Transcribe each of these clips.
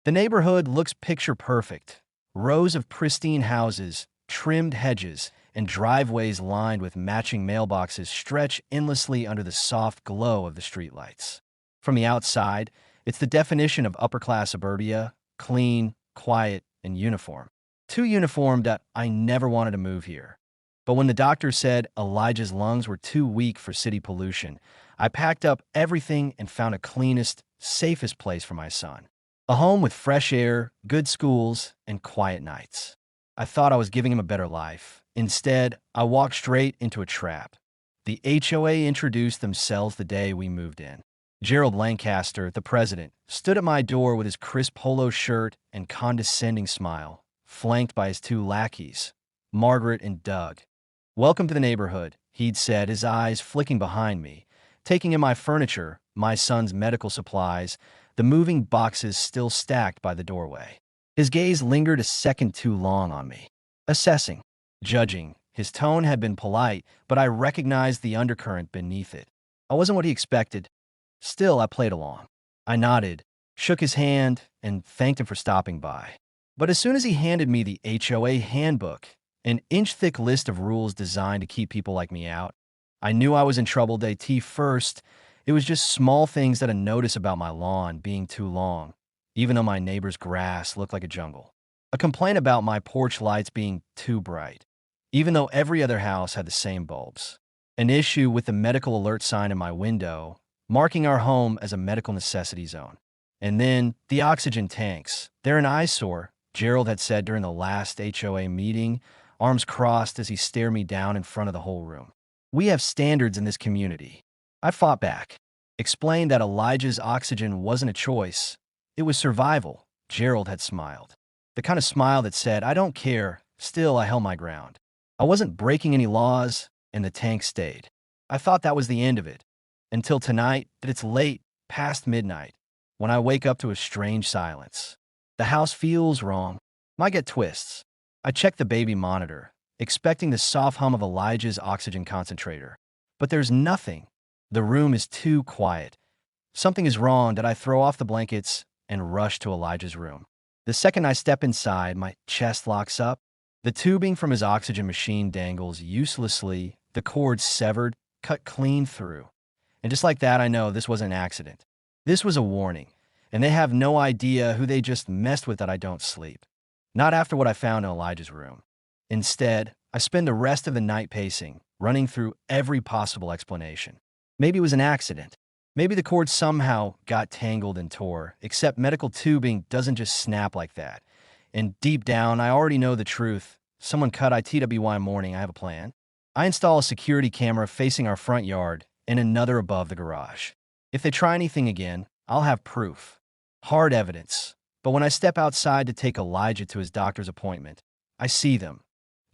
The neighborhood looks picture perfect. Rows of pristine houses, trimmed hedges, and driveways lined with matching mailboxes stretch endlessly under the soft glow of the streetlights. From the outside, it's the definition of upper-class suburbia: clean, quiet, and uniform. Too uniform that I never wanted to move here. But when the doctor said Elijah's lungs were too weak for city pollution, I packed up everything and found a cleanest, safest place for my son. A home with fresh air, good schools, and quiet nights. I thought I was giving him a better life. Instead, I walked straight into a trap. The HOA introduced themselves the day we moved in. Gerald Lancaster, the president, stood at my door with his crisp polo shirt and condescending smile, flanked by his two lackeys, Margaret and Doug. "Welcome to the neighborhood," he'd said, his eyes flicking behind me, taking in my furniture, my son's medical supplies, the moving boxes still stacked by the doorway. His gaze lingered a second too long on me. Assessing, judging. His tone had been polite, but I recognized the undercurrent beneath it. I wasn't what he expected. Still, I played along. I nodded, shook his hand, and thanked him for stopping by. But as soon as he handed me the HOA handbook, an inch-thick list of rules designed to keep people like me out, I knew I was in trouble. Day T first. It was just small things that I noticed about my lawn being too long, even though my neighbor's grass looked like a jungle. A complaint about my porch lights being too bright, even though every other house had the same bulbs. An issue with the medical alert sign in my window, marking our home as a medical necessity zone. And then the oxygen tanks. They're an eyesore, Gerald had said during the last HOA meeting, arms crossed as he stared me down in front of the whole room. "We have standards in this community." I fought back, explained that Elijah's oxygen wasn't a choice. It was survival. Gerald had smiled. The kind of smile that said, "I don't care." Still, I held my ground. I wasn't breaking any laws, and the tank stayed. I thought that was the end of it. Until tonight, that it's late, past midnight, when I wake up to a strange silence. The house feels wrong. Might get twists. I check the baby monitor, expecting the soft hum of Elijah's oxygen concentrator. But there's nothing. The room is too quiet. Something is wrong that I throw off the blankets and rush to Elijah's room. The second I step inside, my chest locks up. The tubing from his oxygen machine dangles uselessly, the cord severed, cut clean through. And just like that, I know this wasn't an accident. This was a warning, and they have no idea who they just messed with that I don't sleep. Not after what I found in Elijah's room. Instead, I spend the rest of the night pacing, running through every possible explanation. Maybe it was an accident. Maybe the cord somehow got tangled and tore, except medical tubing doesn't just snap like that. And deep down, I already know the truth. Someone cut ITWY morning. I have a plan. I install a security camera facing our front yard and another above the garage. If they try anything again, I'll have proof. Hard evidence. But when I step outside to take Elijah to his doctor's appointment, I see them.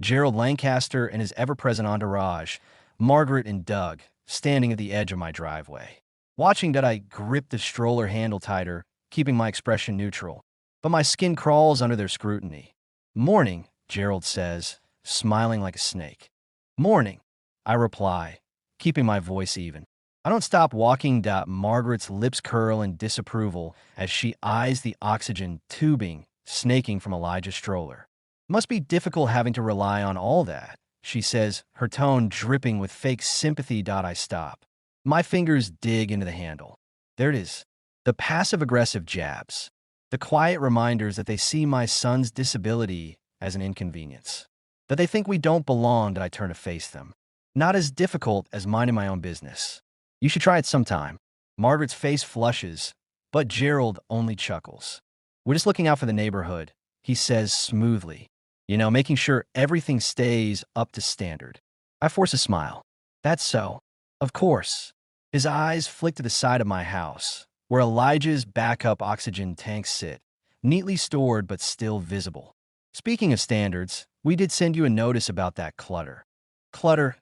Gerald Lancaster and his ever-present entourage, Margaret and Doug, standing at the edge of my driveway. Watching that, I grip the stroller handle tighter, keeping my expression neutral. But my skin crawls under their scrutiny. "Morning," Gerald says, smiling like a snake. "Morning," I reply, keeping my voice even. I don't stop walking. Margaret's lips curl in disapproval as she eyes the oxygen tubing snaking from Elijah's stroller. "Must be difficult having to rely on all that," she says, her tone dripping with fake sympathy. I stop. My fingers dig into the handle. There it is. The passive-aggressive jabs. The quiet reminders that they see my son's disability as an inconvenience. That they think we don't belong. That I turn to face them. Not as difficult as minding my own business. "You should try it sometime." Margaret's face flushes, but Gerald only chuckles. "We're just looking out for the neighborhood," he says smoothly. Making sure everything stays up to standard. I force a smile. "That's so. Of course." His eyes flick to the side of my house, where Elijah's backup oxygen tanks sit, neatly stored but still visible. "Speaking of standards, we did send you a notice about that clutter." Clutter.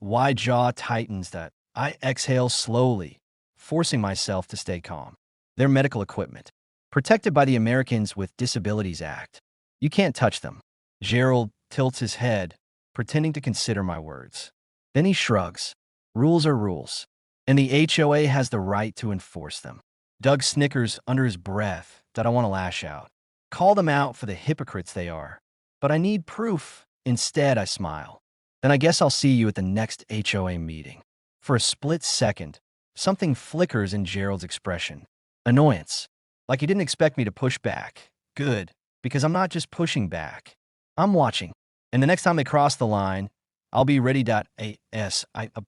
My jaw tightens. That I exhale slowly, forcing myself to stay calm. "They're medical equipment, protected by the Americans with Disabilities Act. You can't touch them." Gerald tilts his head, pretending to consider my words. Then he shrugs. "Rules are rules, and the HOA has the right to enforce them." Doug snickers under his breath, that I want to lash out. Call them out for the hypocrites they are. But I need proof. Instead, I smile. Then I guess I'll see you at the next HOA meeting. For a split second, something flickers in Gerald's expression. Annoyance. Like he didn't expect me to push back. Good, because I'm not just pushing back. I'm watching. And the next time they cross the line, I'll be ready. I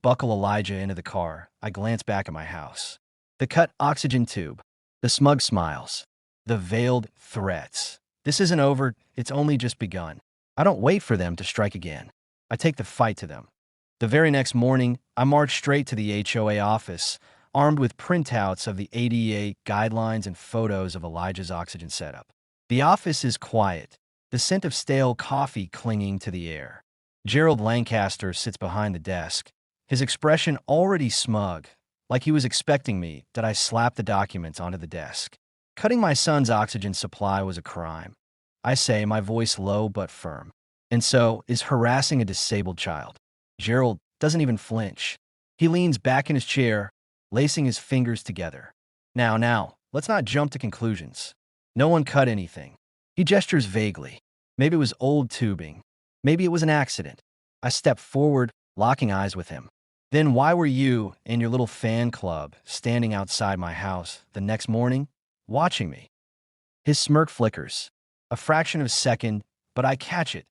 buckle Elijah into the car. I glance back at my house. The cut oxygen tube. The smug smiles. The veiled threats. This isn't over. It's only just begun. I don't wait for them to strike again. I take the fight to them. The very next morning, I march straight to the HOA office, armed with printouts of the ADA guidelines and photos of Elijah's oxygen setup. The office is quiet, the scent of stale coffee clinging to the air. Gerald Lancaster sits behind the desk, his expression already smug, like he was expecting me that I slap the documents onto the desk. Cutting my son's oxygen supply was a crime. I say, my voice low but firm. And so is harassing a disabled child. Gerald doesn't even flinch. He leans back in his chair, lacing his fingers together. Now, let's not jump to conclusions. No one cut anything. He gestures vaguely. Maybe it was old tubing. Maybe it was an accident. I step forward, locking eyes with him. Then why were you and your little fan club standing outside my house the next morning, watching me? His smirk flickers. A fraction of a second, but I catch it.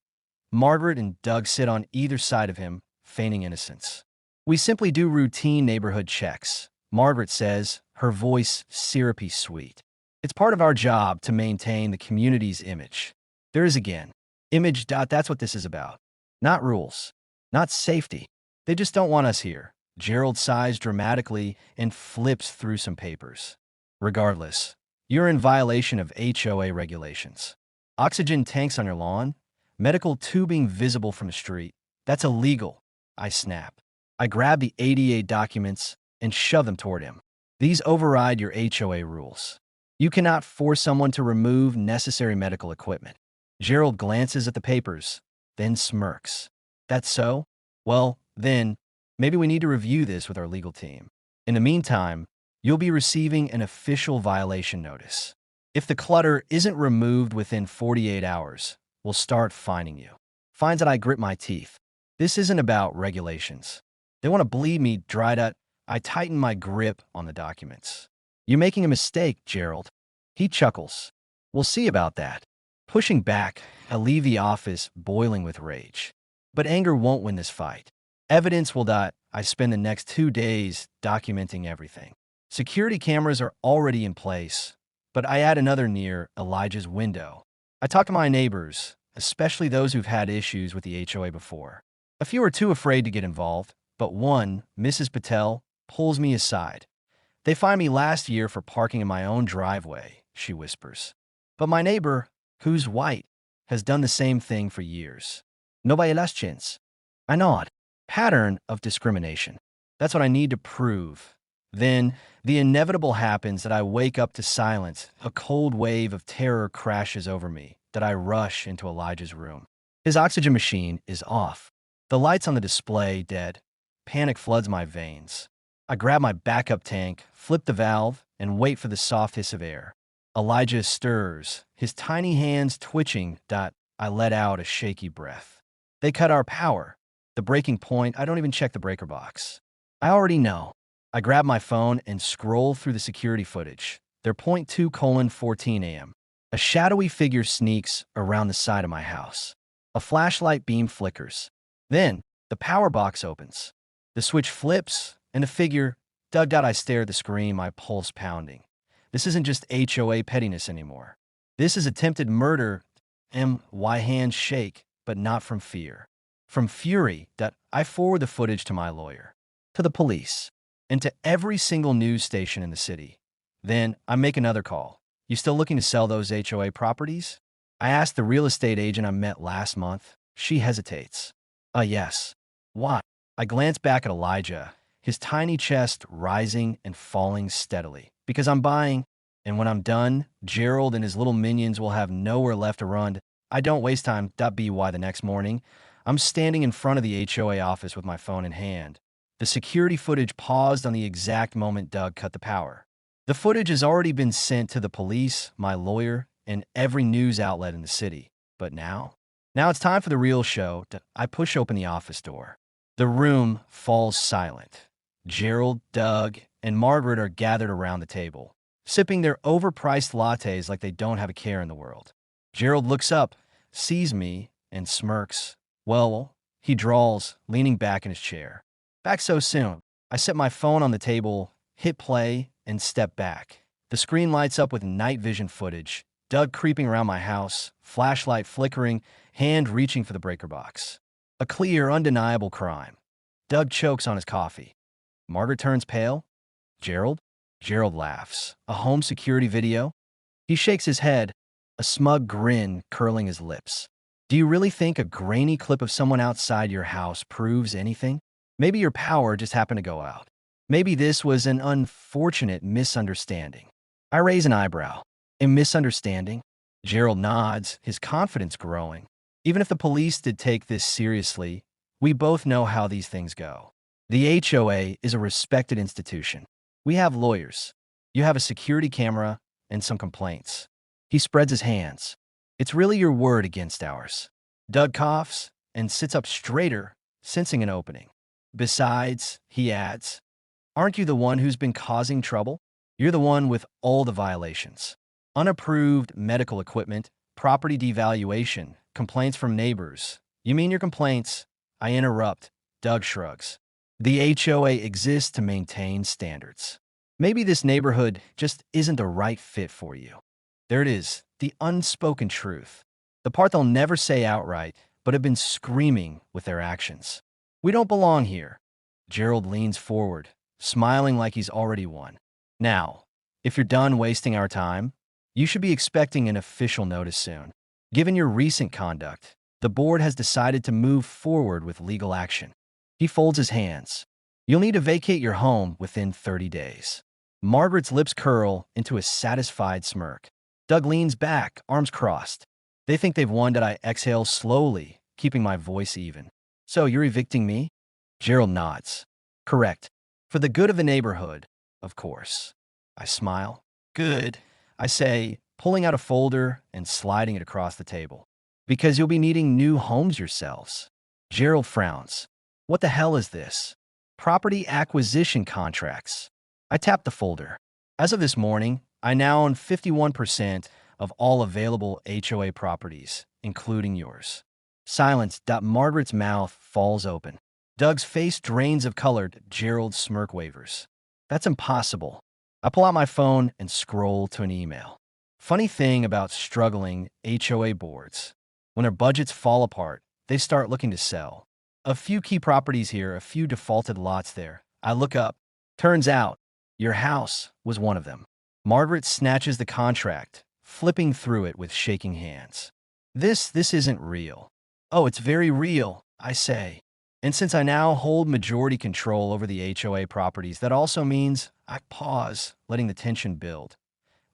Margaret and Doug sit on either side of him, feigning innocence. We simply do routine neighborhood checks, Margaret says, her voice syrupy sweet. It's part of our job to maintain the community's image. There is again. Image. That's what this is about. Not rules. Not safety. They just don't want us here. Gerald sighs dramatically and flips through some papers. Regardless, you're in violation of HOA regulations. Oxygen tanks on your lawn? Medical tubing visible from the street? That's illegal. I snap. I grab the ADA documents and shove them toward him. These override your HOA rules. You cannot force someone to remove necessary medical equipment. Gerald glances at the papers, then smirks. That's so? Well, then, maybe we need to review this with our legal team. In the meantime, you'll be receiving an official violation notice. If the clutter isn't removed within 48 hours, we'll start fining you. Fines that I grit my teeth. This isn't about regulations. They want to bleed me dried out. I tighten my grip on the documents. You're making a mistake, Gerald. He chuckles. We'll see about that. Pushing back, I leave the office boiling with rage. But anger won't win this fight. Evidence will die. I spend the next 2 days documenting everything. Security cameras are already in place, but I add another near Elijah's window. I talk to my neighbors, especially those who've had issues with the HOA before. A few are too afraid to get involved, but one, Mrs. Patel, pulls me aside. They fined me last year for parking in my own driveway, she whispers. But my neighbor, who's white, has done the same thing for years. Nobody las chance. I nod. Pattern of discrimination. That's what I need to prove. Then, the inevitable happens that I wake up to silence. A cold wave of terror crashes over me, that I rush into Elijah's room. His oxygen machine is off. The lights on the display dead. Panic floods my veins. I grab my backup tank, flip the valve, and wait for the soft hiss of air. Elijah stirs, his tiny hands twitching. I let out a shaky breath. They cut our power. The breaking point, I don't even check the breaker box. I already know. I grab my phone and scroll through the security footage. They're 2:14 a.m. A shadowy figure sneaks around the side of my house. A flashlight beam flickers. Then, the power box opens. The switch flips, and the figure, Doug. I stare at the screen, my pulse pounding. This isn't just HOA pettiness anymore. This is attempted murder. My hands shake, but not from fear. From fury. I forward the footage to my lawyer, to the police, and to every single news station in the city. Then I make another call. You still looking to sell those HOA properties? I ask the real estate agent I met last month. She hesitates. Yes. Why? I glance back at Elijah, his tiny chest rising and falling steadily. Because I'm buying, and when I'm done, Gerald and his little minions will have nowhere left to run. I don't waste time. By the next morning, I'm standing in front of the HOA office with my phone in hand. The security footage paused on the exact moment Doug cut the power. The footage has already been sent to the police, my lawyer, and every news outlet in the city. But now it's time for the real show. I push open the office door. The room falls silent. Gerald, Doug, and Margaret are gathered around the table, sipping their overpriced lattes like they don't have a care in the world. Gerald looks up, sees me, and smirks. Well, he drawls, leaning back in his chair. Back so soon. I set my phone on the table, hit play, and step back. The screen lights up with night vision footage. Doug creeping around my house, flashlight flickering, hand reaching for the breaker box. A clear, undeniable crime. Doug chokes on his coffee. Margaret turns pale. Gerald? Gerald laughs. A home security video? He shakes his head, a smug grin curling his lips. Do you really think a grainy clip of someone outside your house proves anything? Maybe your power just happened to go out. Maybe this was an unfortunate misunderstanding. I raise an eyebrow. A misunderstanding? Gerald nods, his confidence growing. Even if the police did take this seriously, we both know how these things go. The HOA is a respected institution. We have lawyers. You have a security camera and some complaints. He spreads his hands. It's really your word against ours. Doug coughs and sits up straighter, sensing an opening. Besides, he adds, aren't you the one who's been causing trouble? You're the one with all the violations. Unapproved medical equipment, property devaluation, complaints from neighbors. You mean your complaints? I interrupt. Doug shrugs. The HOA exists to maintain standards. Maybe this neighborhood just isn't the right fit for you. There it is, the unspoken truth. The part they'll never say outright, but have been screaming with their actions. We don't belong here. Gerald leans forward, smiling like he's already won. Now, if you're done wasting our time, you should be expecting an official notice soon. Given your recent conduct, the board has decided to move forward with legal action. He folds his hands. You'll need to vacate your home within 30 days. Margaret's lips curl into a satisfied smirk. Doug leans back, arms crossed. They think they've won. I exhale slowly, keeping my voice even. So you're evicting me? Gerald nods. Correct. For the good of the neighborhood, of course. I smile. Good, I say, pulling out a folder and sliding it across the table. Because you'll be needing new homes yourselves. Gerald frowns. What the hell is this? Property acquisition contracts. I tap the folder. As of this morning, I now own 51% of all available HOA properties, including yours. Silence. Margaret's mouth falls open. Doug's face drains of color. Gerald's smirk wavers. That's impossible. I pull out my phone and scroll to an email. Funny thing about struggling HOA boards. When their budgets fall apart, they start looking to sell. A few key properties here, a few defaulted lots there. I look up. Turns out, your house was one of them. Margaret snatches the contract, flipping through it with shaking hands. This isn't real. Oh, it's very real, I say. And since I now hold majority control over the HOA properties, that also means I pause, letting the tension build.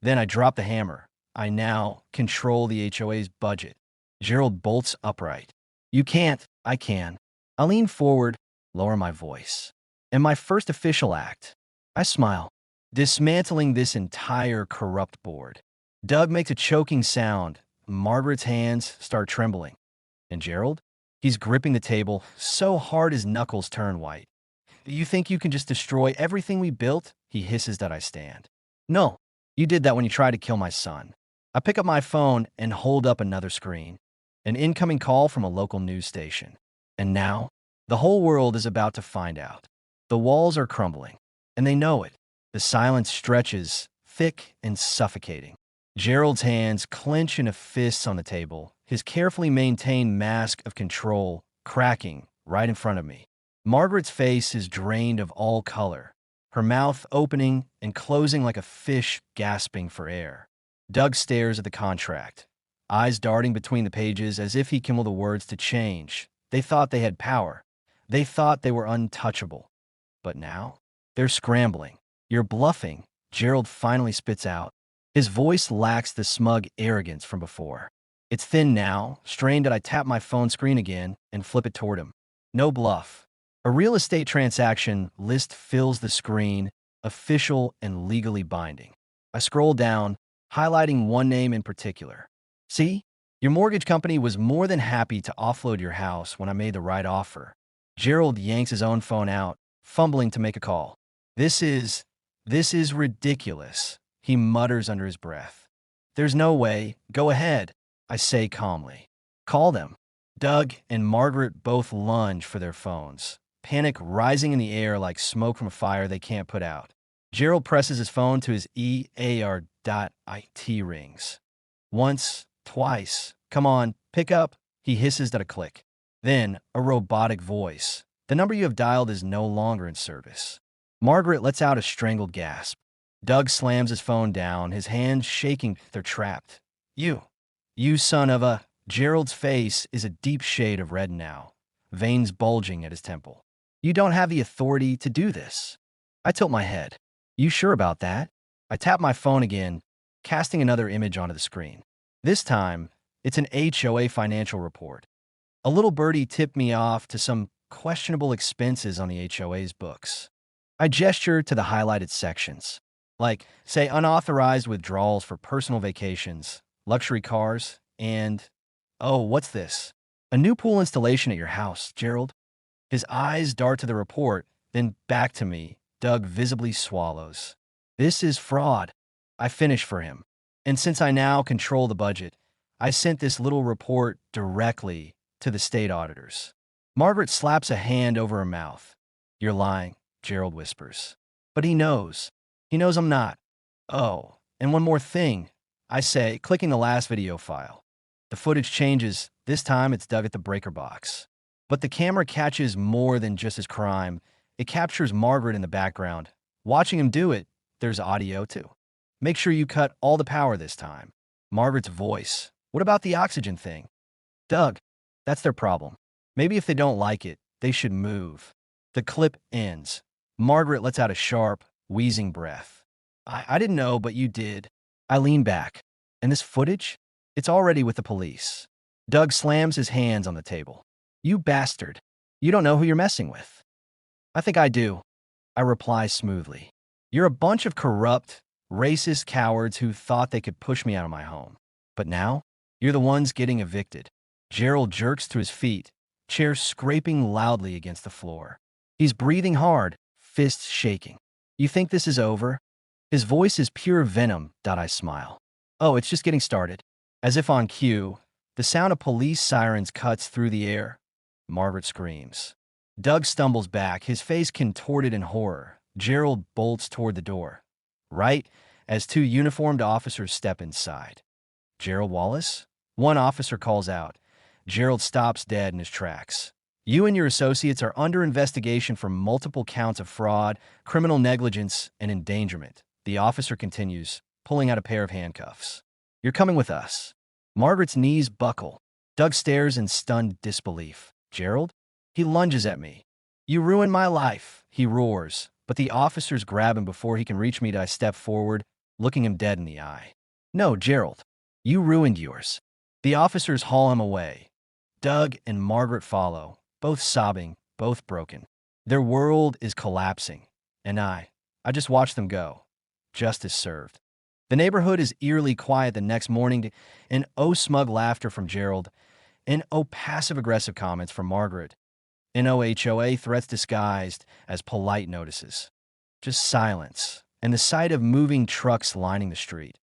Then I drop the hammer. I now control the HOA's budget. Gerald bolts upright. You can't. I can. I lean forward, lower my voice. In my first official act, I smile, dismantling this entire corrupt board. Doug makes a choking sound. Margaret's hands start trembling. And Gerald? He's gripping the table so hard his knuckles turn white. You think you can just destroy everything we built? He hisses that I stand. No, you did that when you tried to kill my son. I pick up my phone and hold up another screen. An incoming call from a local news station. And now, the whole world is about to find out. The walls are crumbling, and they know it. The silence stretches, thick and suffocating. Gerald's hands clench in a fist on the table, his carefully maintained mask of control cracking right in front of me. Margaret's face is drained of all color, her mouth opening and closing like a fish gasping for air. Doug stares at the contract, eyes darting between the pages as if he can will the words to change. They thought they had power. They thought they were untouchable. But now, they're scrambling. You're bluffing, Gerald finally spits out. His voice lacks the smug arrogance from before. It's thin now, strained that I tap my phone screen again and flip it toward him. No bluff. A real estate transaction list fills the screen, official and legally binding. I scroll down, highlighting one name in particular. See? Your mortgage company was more than happy to offload your house when I made the right offer. Gerald yanks his own phone out, fumbling to make a call. This is ridiculous, he mutters under his breath. There's no way. Go ahead, I say calmly. Call them. Doug and Margaret both lunge for their phones, panic rising in the air like smoke from a fire they can't put out. Gerald presses his phone to his EAR.IT rings. Once, twice. Come on, pick up, he hisses at a click. Then, a robotic voice. The number you have dialed is no longer in service. Margaret lets out a strangled gasp. Doug slams his phone down, his hands shaking. They're trapped. You son of a... Gerald's face is a deep shade of red now, veins bulging at his temple. You don't have the authority to do this. I tilt my head. You sure about that? I tap my phone again, casting another image onto the screen. This time, it's an HOA financial report. A little birdie tipped me off to some questionable expenses on the HOA's books. I gesture to the highlighted sections, like, say, unauthorized withdrawals for personal vacations, luxury cars, and... Oh, what's this? A new pool installation at your house, Gerald? His eyes dart to the report, then back to me. Doug visibly swallows. This is fraud. I finish for him. And since I now control the budget, I sent this little report directly to the state auditors. Margaret slaps a hand over her mouth. You're lying, Gerald whispers. But he knows. He knows I'm not. Oh, and one more thing, I say, clicking the last video file. The footage changes. This time it's Doug at the breaker box. But the camera catches more than just his crime. It captures Margaret in the background. Watching him do it, there's audio too. Make sure you cut all the power this time. Margaret's voice. What about the oxygen thing? Doug, that's their problem. Maybe if they don't like it, they should move. The clip ends. Margaret lets out a sharp, wheezing breath. I didn't know, but you did. I lean back. And this footage? It's already with the police. Doug slams his hands on the table. You bastard. You don't know who you're messing with. I think I do. I reply smoothly. You're a bunch of corrupt, racist cowards who thought they could push me out of my home. But now, you're the ones getting evicted. Gerald jerks to his feet, chair scraping loudly against the floor. He's breathing hard, fists shaking. You think this is over? His voice is pure venom. I smile. Oh, it's just getting started. As if on cue, the sound of police sirens cuts through the air. Margaret screams. Doug stumbles back, his face contorted in horror. Gerald bolts toward the door. Right as two uniformed officers step inside. Gerald Wallace? One officer calls out. Gerald stops dead in his tracks. You and your associates are under investigation for multiple counts of fraud, criminal negligence, and endangerment. The officer continues, pulling out a pair of handcuffs. You're coming with us. Margaret's knees buckle. Doug stares in stunned disbelief. Gerald? He lunges at me. You ruined my life, he roars, but the officers grab him before he can reach me. I step forward, looking him dead in the eye. No, Gerald. You ruined yours. The officers haul him away. Doug and Margaret follow, both sobbing, both broken. Their world is collapsing, and I just watch them go. Justice served. The neighborhood is eerily quiet the next morning, and smug laughter from Gerald, and passive-aggressive comments from Margaret, and HOA threats disguised as polite notices. Just silence, and the sight of moving trucks lining the street.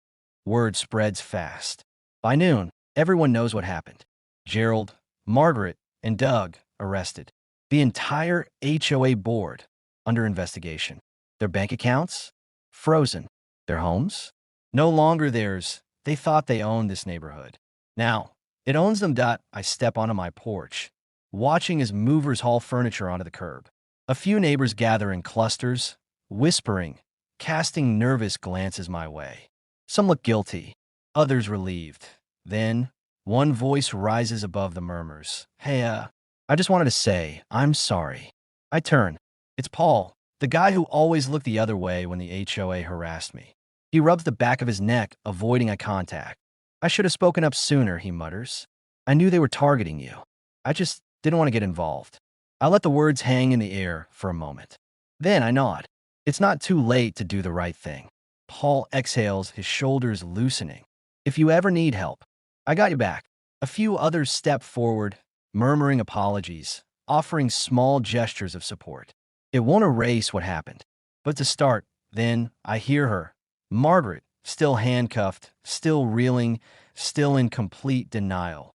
Word spreads fast. By noon, everyone knows what happened. Gerald, Margaret, and Doug arrested. The entire HOA board under investigation. Their bank accounts? Frozen. Their homes? No longer theirs. They thought they owned this neighborhood. Now, it owns them. I step onto my porch, watching as movers haul furniture onto the curb. A few neighbors gather in clusters, whispering, casting nervous glances my way. Some look guilty, others relieved. Then, one voice rises above the murmurs. Hey, I just wanted to say, I'm sorry. I turn. It's Paul, the guy who always looked the other way when the HOA harassed me. He rubs the back of his neck, avoiding eye contact. I should have spoken up sooner, he mutters. I knew they were targeting you. I just didn't want to get involved. I let the words hang in the air for a moment. Then I nod. It's not too late to do the right thing. Paul exhales, his shoulders loosening. If you ever need help, I got you back. A few others step forward, murmuring apologies, offering small gestures of support. It won't erase what happened. But to start, then, I hear her. Margaret, still handcuffed, still reeling, still in complete denial.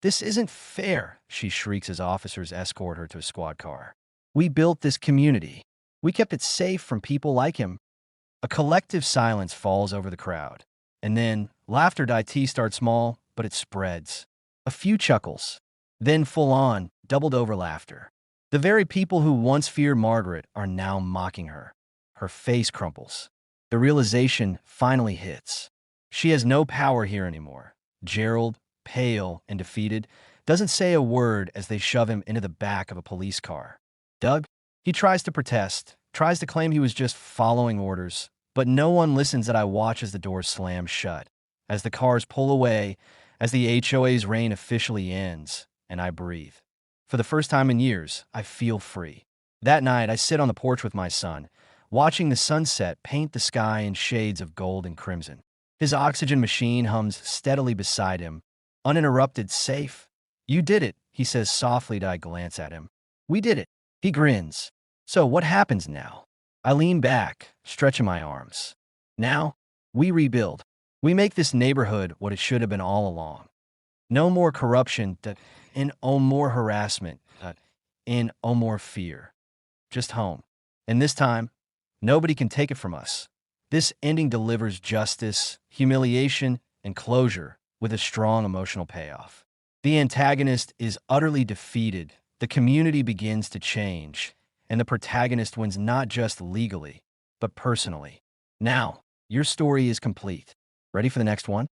"This isn't fair," she shrieks as officers escort her to a squad car. "We built this community. We kept it safe from people like him." A collective silence falls over the crowd. And then, laughter starts small, but it spreads. A few chuckles. Then full-on, doubled-over laughter. The very people who once feared Margaret are now mocking her. Her face crumples. The realization finally hits. She has no power here anymore. Gerald, pale and defeated, doesn't say a word as they shove him into the back of a police car. Doug? He tries to protest, tries to claim he was just following orders, but no one listens as I watch as the doors slam shut, as the cars pull away, as the HOA's reign officially ends, and I breathe. For the first time in years, I feel free. That night, I sit on the porch with my son, watching the sunset paint the sky in shades of gold and crimson. His oxygen machine hums steadily beside him, uninterrupted, safe. "You did it," he says softly. I glance at him. "We did it." He grins. "So what happens now?" I lean back, stretching my arms. "Now, we rebuild. We make this neighborhood what it should have been all along. No more corruption, and no more harassment, and no more fear. Just home. And this time, nobody can take it from us. This ending delivers justice, humiliation, and closure with a strong emotional payoff. The antagonist is utterly defeated, the community begins to change, and the protagonist wins not just legally, but personally. Now, your story is complete. Ready for the next one?